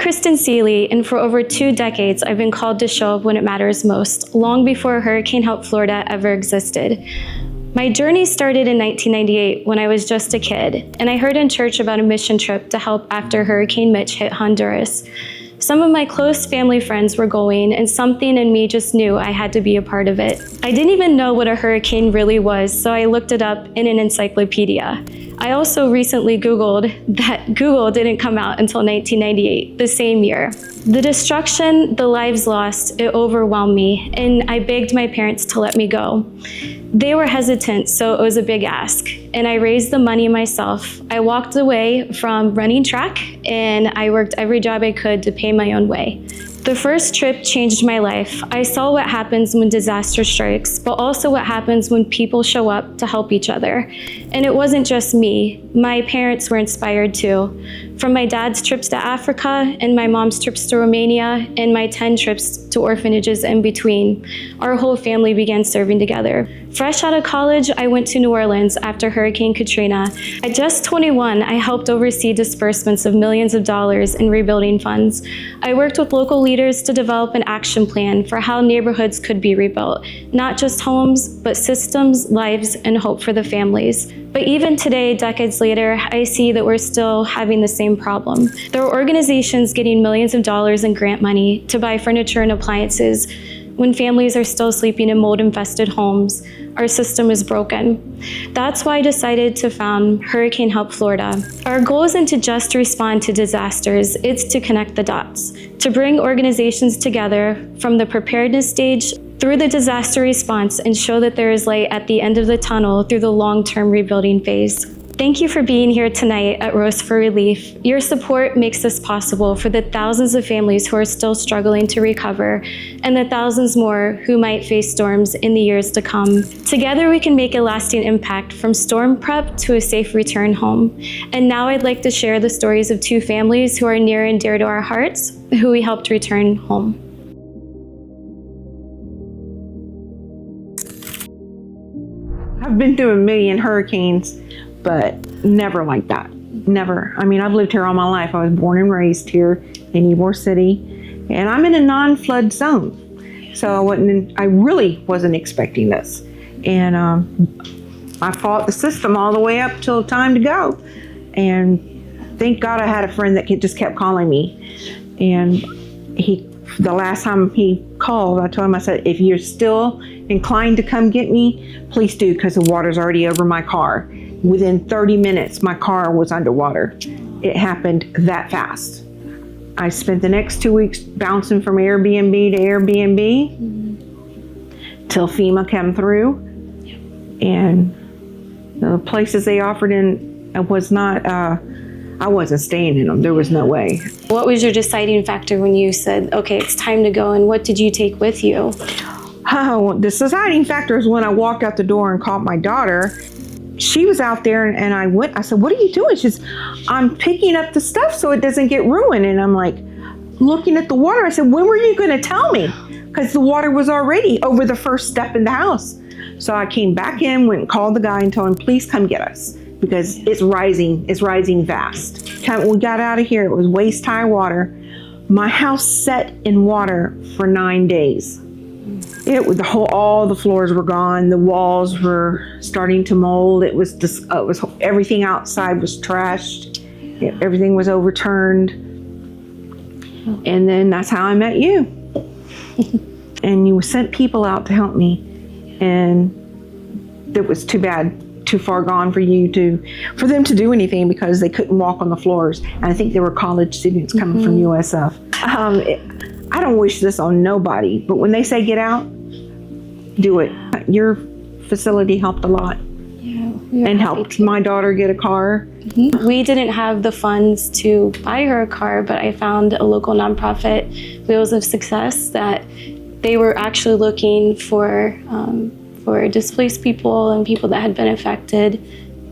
Kristen Seeley, and for over 2 decades, I've been called to show up when it matters most, long before Hurricane Help Florida ever existed. My journey started in 1998 when I was just a kid, and I heard in church about a mission trip to help after Hurricane Mitch hit Honduras. Some of my close family friends were going, and something in me just knew I had to be a part of it. I didn't even know what a hurricane really was, so I looked it up in an encyclopedia. I also recently Googled that Google didn't come out until 1998, the same year. The destruction, the lives lost, it overwhelmed me, and I begged my parents to let me go. They were hesitant, so it was a big ask, and I raised the money myself. I walked away from running track, and I worked every job I could to pay my own way. The first trip changed my life. I saw what happens when disaster strikes, but also what happens when people show up to help each other. And it wasn't just me. My parents were inspired too. From my dad's trips to Africa and my mom's trips to Romania and my 10 trips to orphanages in between, our whole family began serving together. Fresh out of college, I went to New Orleans after Hurricane Katrina. At just 21, I helped oversee disbursements of millions of dollars in rebuilding funds. I worked with local leaders to develop an action plan for how neighborhoods could be rebuilt, not just homes, but systems, lives, and hope for the families. But even today, decades later, I see that we're still having the same problem. There are organizations getting millions of dollars in grant money to buy furniture and appliances when families are still sleeping in mold-infested homes. Our system is broken. That's why I decided to found Hurricane Help Florida. Our goal isn't to just respond to disasters, it's to connect the dots, to bring organizations together from the preparedness stage through the disaster response and show that there is light at the end of the tunnel through the long-term rebuilding phase. Thank you for being here tonight at Rose for Relief. Your support makes this possible for the thousands of families who are still struggling to recover and the thousands more who might face storms in the years to come. Together we can make a lasting impact from storm prep to a safe return home. And now I'd like to share the stories of 2 families who are near and dear to our hearts, who we helped return home. I've been through a million hurricanes, but never like that. Never. I mean, I've lived here all my life. I was born and raised here in Ybor City, and I'm in a non-flood zone. So I really wasn't expecting this. And I fought the system all the way up till time to go. And thank God I had a friend that just kept calling me. And the last time he called, I told him, I said, if you're still inclined to come get me, please do, because the water's already over my car. Within 30 minutes, my car was underwater. It happened that fast. I spent the next 2 weeks bouncing from Airbnb to Airbnb till FEMA came through. And the places they offered in was not, I wasn't staying in them. There was no way. What was your deciding factor when you said, okay, it's time to go, and what did you take with you? Oh, the deciding factor is when I walked out the door and called my daughter. She was out there, and I said, what are you doing? She says, I'm picking up the stuff so it doesn't get ruined. And I'm like, looking at the water. I said, when were you going to tell me? Because the water was already over the first step in the house. So I came back in, went and called the guy and told him, please come get us, because it's rising fast. When we got out of here, it was waist high water. My house sat in water for 9 days. All the floors were gone. The walls were starting to mold. It was everything outside was trashed. Everything was overturned. And then that's how I met you. And you sent people out to help me. And it was too bad, too far gone for them to do anything, because they couldn't walk on the floors. And I think there were college students coming from USF. I don't wish this on nobody, but when they say get out, do it. Your facility helped a lot. Yeah, and helped my daughter get a car. We didn't have the funds to buy her a car, but I found a local nonprofit, Wheels of Success, that they were actually looking for displaced people and people that had been affected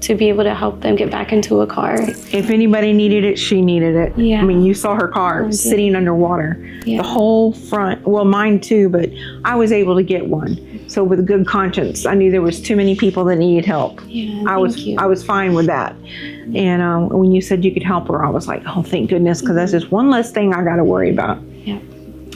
to be able to help them get back into a car. If anybody needed it, she needed it. Yeah. I mean, you saw her car sitting underwater. Yeah. The whole front, well, mine too, but I was able to get one. So with a good conscience, I knew there was too many people that needed help. Yeah, I was fine with that. And when you said you could help her, I was like, oh, thank goodness, because that's just one less thing I got to worry about. Yeah.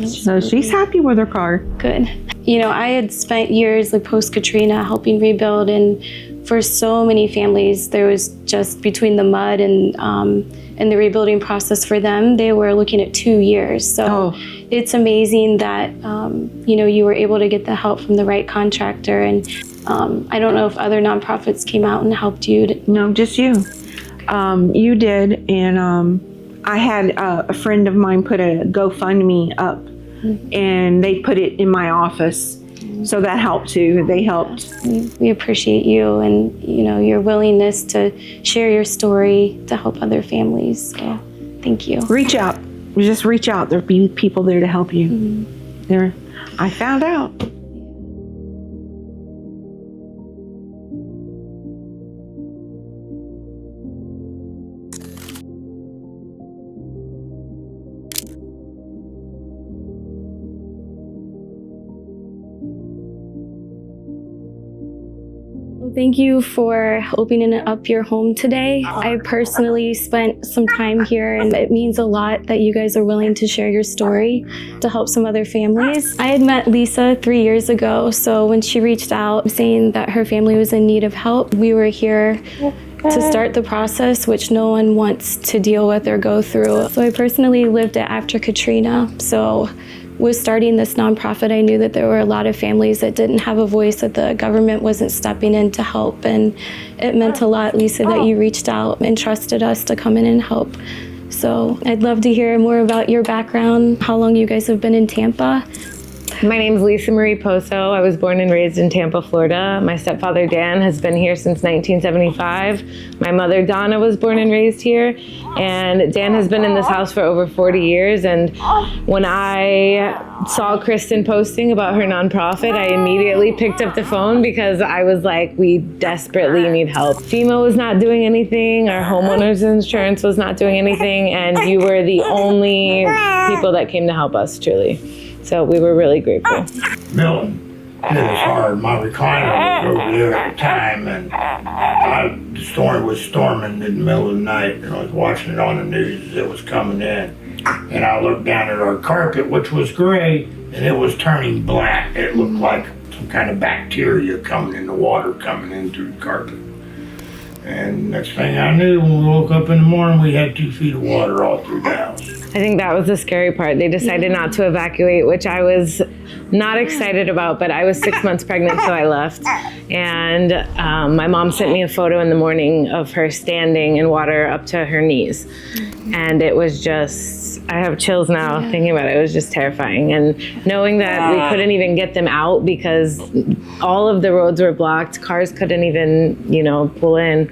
So she's happy with her car. Good. You know, I had spent years like post-Katrina helping rebuild, and for so many families, there was just between the mud and the rebuilding process for them, they were looking at 2 years. So it's amazing that, you know, you were able to get the help from the right contractor. And I don't know if other nonprofits came out and helped you. No, just you. You did. And I had a friend of mine put a GoFundMe up, and they put it in my office. So that helped too. They helped. We appreciate you and, you know, your willingness to share your story to help other families. So thank you. Reach out. Just reach out. There'll be people there to help you. I found out. Thank you for opening up your home today. I personally spent some time here, and it means a lot that you guys are willing to share your story to help some other families. I had met Lisa 3 years ago, so when she reached out saying that her family was in need of help, we were here to start the process, which no one wants to deal with or go through. So I personally lived it after Katrina. So with starting this nonprofit, I knew that there were a lot of families that didn't have a voice, that the government wasn't stepping in to help. And it meant a lot, Lisa, that you reached out and trusted us to come in and help. So I'd love to hear more about your background, how long you guys have been in Tampa. My name's Lisa Marie Poso. I was born and raised in Tampa, Florida. My stepfather, Dan, has been here since 1975. My mother, Donna, was born and raised here. And Dan has been in this house for over 40 years. And when I saw Kristen posting about her nonprofit, I immediately picked up the phone because I was like, we desperately need help. FEMA was not doing anything. Our homeowners insurance was not doing anything. And you were the only people that came to help us, truly. So we were really grateful. Milton, it was hard. My recliner was over there at the time, and the storm was storming in the middle of the night, and I was watching it on the news as it was coming in. And I looked down at our carpet, which was gray, and it was turning black. It looked like some kind of bacteria coming in the water, coming in through the carpet. And next thing I knew, when we woke up in the morning, we had 2 feet of water all through the house. I think that was the scary part. They decided not to evacuate, which I was not excited about, but I was 6 months pregnant, so I left. And my mom sent me a photo in the morning of her standing in water up to her knees. And it was just, I have chills now thinking about it. It was just terrifying. And knowing that we couldn't even get them out because all of the roads were blocked, cars couldn't even, pull in.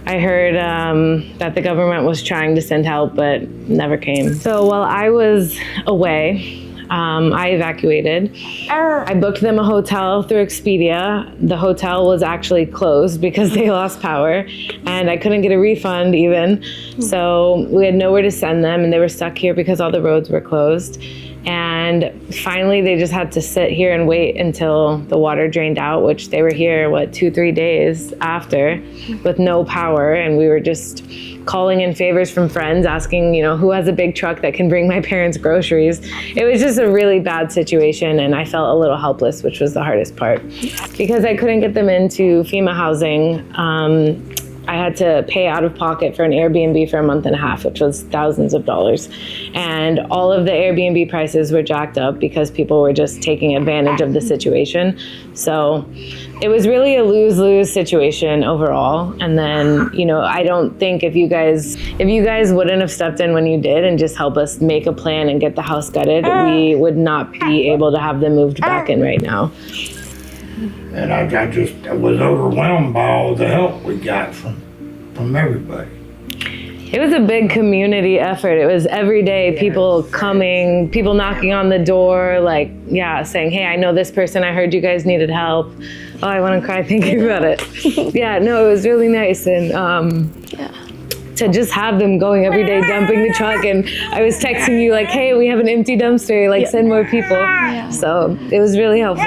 I heard that the government was trying to send help, but never came. So while I was away, I evacuated. I booked them a hotel through Expedia. The hotel was actually closed because they lost power, and I couldn't get a refund even. So we had nowhere to send them, and they were stuck here because all the roads were closed. And finally, they just had to sit here and wait until the water drained out, which they were here, 2-3 days after with no power. And we were just calling in favors from friends, asking, who has a big truck that can bring my parents groceries. It was just a really bad situation, and I felt a little helpless, which was the hardest part. Because I couldn't get them into FEMA housing, I had to pay out of pocket for an Airbnb for a month and a half, which was thousands of dollars. And all of the Airbnb prices were jacked up because people were just taking advantage of the situation. So it was really a lose-lose situation overall. And then, I don't think if you guys wouldn't have stepped in when you did and just help us make a plan and get the house gutted, we would not be able to have them moved back in right now. And I was overwhelmed by all the help we got from everybody. It was a big community effort. It was every day, people coming, people knocking on the door, saying, hey, I know this person, I heard you guys needed help. Oh, I want to cry thinking about it. Yeah, no, it was really nice. And to just have them going every day, dumping the truck. And I was texting you like, hey, we have an empty dumpster, like send more people. So it was really helpful.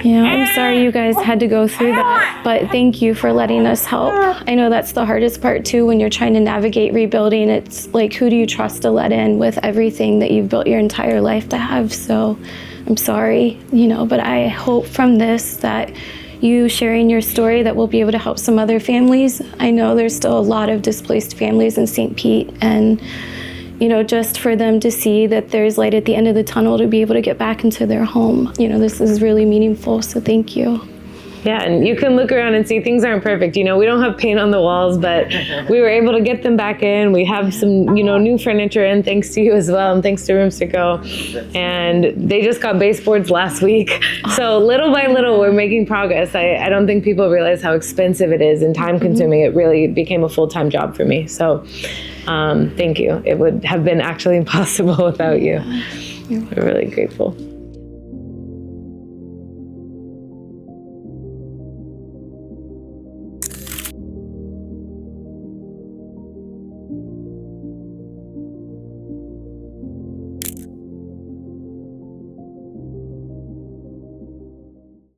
Yeah, I'm sorry you guys had to go through that, but thank you for letting us help. I know that's the hardest part too when you're trying to navigate rebuilding. It's like, who do you trust to let in with everything that you've built your entire life to have? So I'm sorry, but I hope from this that you sharing your story that we'll be able to help some other families. I know there's still a lot of displaced families in St. Pete, and just for them to see that there's light at the end of the tunnel to be able to get back into their home. This is really meaningful, so thank you. Yeah, and you can look around and see things aren't perfect. We don't have paint on the walls, but we were able to get them back in. We have some, new furniture in, thanks to you as well, and thanks to Rooms to Go. And they just got baseboards last week. So little by little, we're making progress. I don't think people realize how expensive it is and time consuming. It really became a full-time job for me. So thank you. It would have been actually impossible without you. We're really grateful.